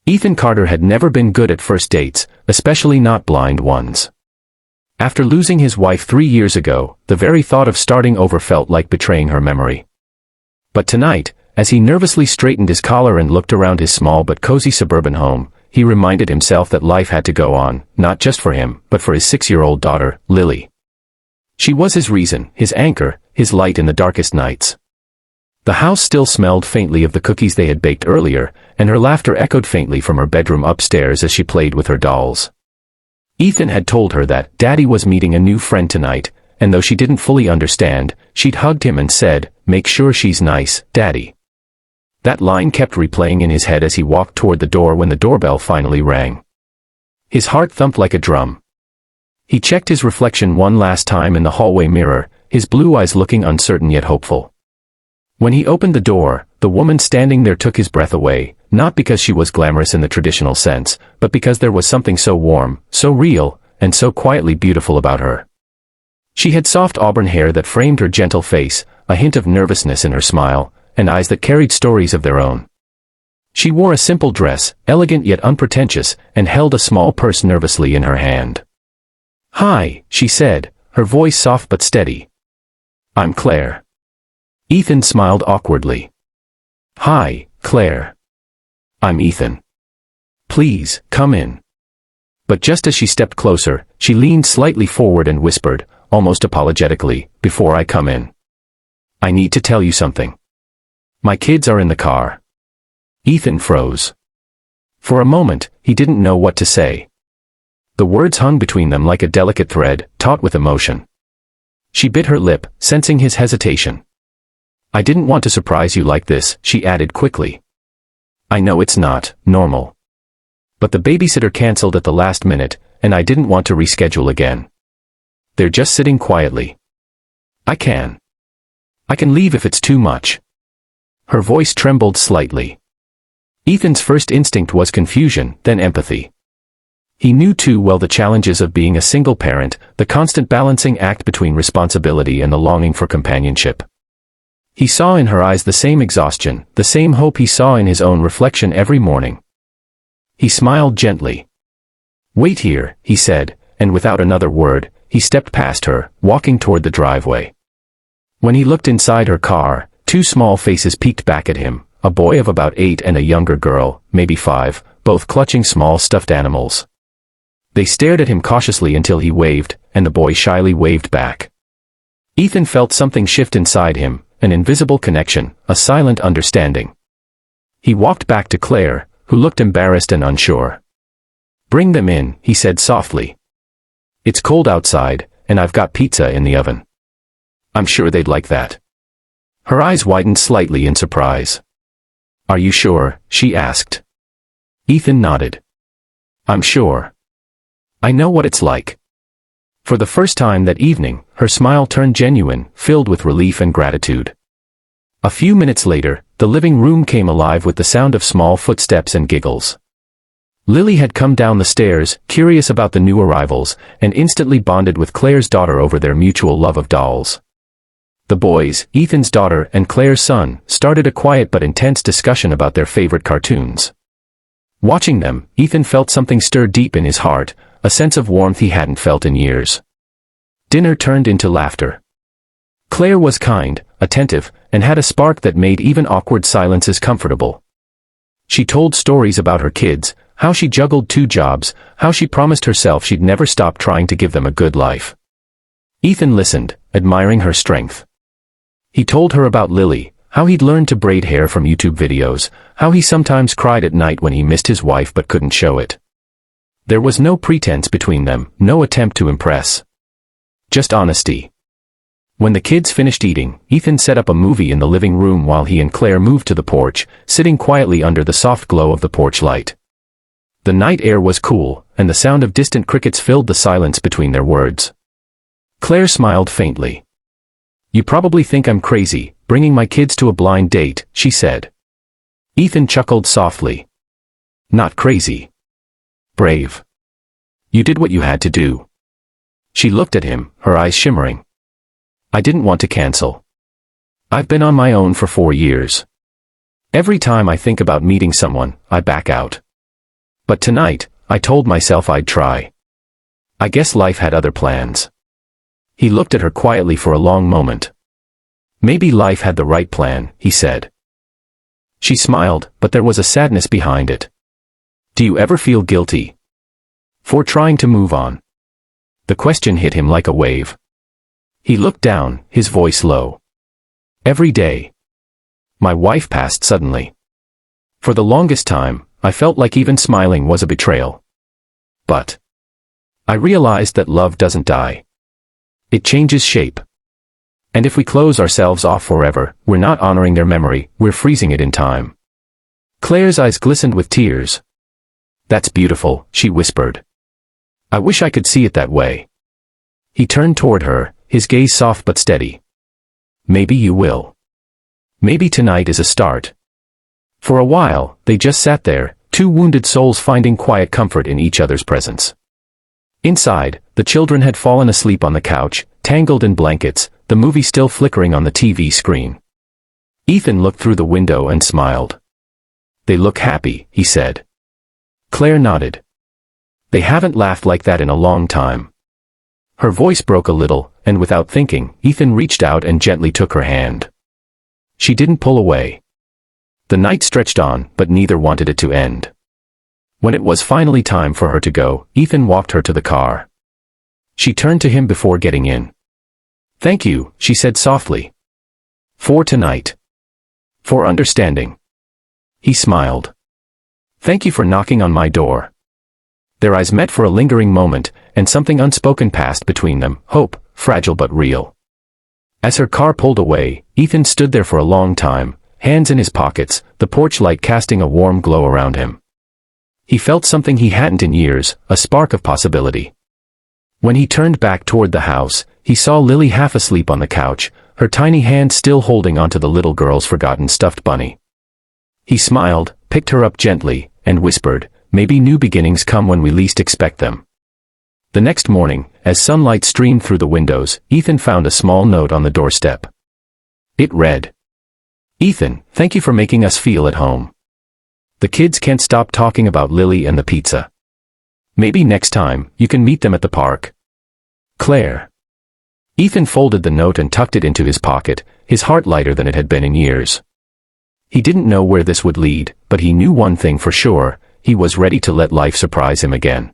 Ethan Carter had never been good at first dates, especially not blind ones. After losing his wife 3 years ago, the very thought of starting over felt like betraying her memory. But tonight, as he nervously straightened his collar and looked around his small but cozy suburban home, he reminded himself that life had to go on, not just for him, but for his 6-year-old daughter, Lily. She was his reason, his anchor, his light in the darkest nights. The house still smelled faintly of the cookies they had baked earlier, and her laughter echoed faintly from her bedroom upstairs as she played with her dolls. Ethan had told her that Daddy was meeting a new friend tonight, and though she didn't fully understand, she'd hugged him and said, "Make sure she's nice, Daddy." That line kept replaying in his head as he walked toward the door when the doorbell finally rang. His heart thumped like a drum. He checked his reflection one last time in the hallway mirror, his blue eyes looking uncertain yet hopeful. When he opened the door, the woman standing there took his breath away, not because she was glamorous in the traditional sense, but because there was something so warm, so real, and so quietly beautiful about her. She had soft auburn hair that framed her gentle face, a hint of nervousness in her smile, and eyes that carried stories of their own. She wore a simple dress, elegant yet unpretentious, and held a small purse nervously in her hand. "Hi," she said, her voice soft but steady. "I'm Claire." Ethan smiled awkwardly. "Hi, Claire. I'm Ethan. Please, come in." But just as she stepped closer, she leaned slightly forward and whispered, almost apologetically, "Before I come in, I need to tell you something. My kids are in the car." Ethan froze. For a moment, he didn't know what to say. The words hung between them like a delicate thread, taut with emotion. She bit her lip, sensing his hesitation. "I didn't want to surprise you like this," she added quickly. "I know it's not normal. But the babysitter canceled at the last minute, and I didn't want to reschedule again. They're just sitting quietly. I can leave if it's too much." Her voice trembled slightly. Ethan's first instinct was confusion, then empathy. He knew too well the challenges of being a single parent, the constant balancing act between responsibility and the longing for companionship. He saw in her eyes the same exhaustion, the same hope he saw in his own reflection every morning. He smiled gently. "Wait here," he said, and without another word, he stepped past her, walking toward the driveway. When he looked inside her car, 2 small faces peeked back at him, a boy of about 8 and a younger girl, maybe 5, both clutching small stuffed animals. They stared at him cautiously until he waved, and the boy shyly waved back. Ethan felt something shift inside him, an invisible connection, a silent understanding. He walked back to Claire, who looked embarrassed and unsure. "Bring them in," he said softly. "It's cold outside, and I've got pizza in the oven. I'm sure they'd like that." Her eyes widened slightly in surprise. "Are you sure?" she asked. Ethan nodded. "I'm sure. I know what it's like." For the first time that evening, her smile turned genuine, filled with relief and gratitude. A few minutes later, the living room came alive with the sound of small footsteps and giggles. Lily had come down the stairs, curious about the new arrivals, and instantly bonded with Claire's daughter over their mutual love of dolls. The boys, Ethan's daughter and Claire's son, started a quiet but intense discussion about their favorite cartoons. Watching them, Ethan felt something stir deep in his heart, a sense of warmth he hadn't felt in years. Dinner turned into laughter. Claire was kind, attentive, and had a spark that made even awkward silences comfortable. She told stories about her kids, how she juggled 2 jobs, how she promised herself she'd never stop trying to give them a good life. Ethan listened, admiring her strength. He told her about Lily, how he'd learned to braid hair from YouTube videos, how he sometimes cried at night when he missed his wife but couldn't show it. There was no pretense between them, no attempt to impress. Just honesty. When the kids finished eating, Ethan set up a movie in the living room while he and Claire moved to the porch, sitting quietly under the soft glow of the porch light. The night air was cool, and the sound of distant crickets filled the silence between their words. Claire smiled faintly. "You probably think I'm crazy, bringing my kids to a blind date," she said. Ethan chuckled softly. "Not crazy. Brave. You did what you had to do." She looked at him, her eyes shimmering. "I didn't want to cancel. I've been on my own for 4 years. Every time I think about meeting someone, I back out. But tonight, I told myself I'd try. I guess life had other plans. He looked at her quietly for a long moment. Maybe life had the right plan, he said. She smiled, but there was a sadness behind it. Do you ever feel guilty for trying to move on? The question hit him like a wave. He looked down, his voice low. Every day. My wife passed suddenly. For the longest time, I felt like even smiling was a betrayal. But I realized that love doesn't die. It changes shape. And if we close ourselves off forever, we're not honoring their memory, we're freezing it in time. Claire's eyes glistened with tears. That's beautiful, she whispered. I wish I could see it that way. He turned toward her, his gaze soft but steady. Maybe you will. Maybe tonight is a start. For a while, they just sat there, two wounded souls finding quiet comfort in each other's presence. Inside, the children had fallen asleep on the couch, tangled in blankets, the movie still flickering on the TV screen. Ethan looked through the window and smiled. They look happy, he said. Claire nodded. They haven't laughed like that in a long time. Her voice broke a little, and without thinking, Ethan reached out and gently took her hand. She didn't pull away. The night stretched on, but neither wanted it to end. When it was finally time for her to go, Ethan walked her to the car. She turned to him before getting in. Thank you, she said softly. For tonight. For understanding. He smiled. Thank you for knocking on my door. Their eyes met for a lingering moment, and something unspoken passed between them, hope, fragile but real. As her car pulled away, Ethan stood there for a long time, hands in his pockets, the porch light casting a warm glow around him. He felt something he hadn't in years, a spark of possibility. When he turned back toward the house, he saw Lily half asleep on the couch, her tiny hand still holding onto the little girl's forgotten stuffed bunny. He smiled, picked her up gently, and whispered, maybe new beginnings come when we least expect them. The next morning, as sunlight streamed through the windows, Ethan found a small note on the doorstep. It read, Ethan, thank you for making us feel at home. The kids can't stop talking about Lily and the pizza. Maybe next time, you can meet them at the park. Claire. Ethan folded the note and tucked it into his pocket, his heart lighter than it had been in years. He didn't know where this would lead, but he knew one thing for sure, he was ready to let life surprise him again.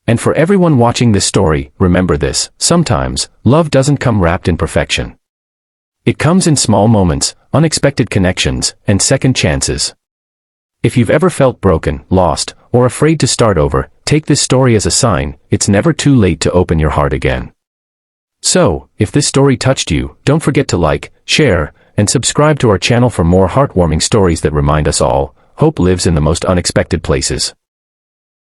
And for everyone watching this story, remember this, sometimes, love doesn't come wrapped in perfection. It comes in small moments, unexpected connections, and second chances. If you've ever felt broken, lost, or afraid to start over, take this story as a sign, it's never too late to open your heart again. So, if this story touched you, don't forget to like, share, and subscribe to our channel for more heartwarming stories that remind us all, hope lives in the most unexpected places.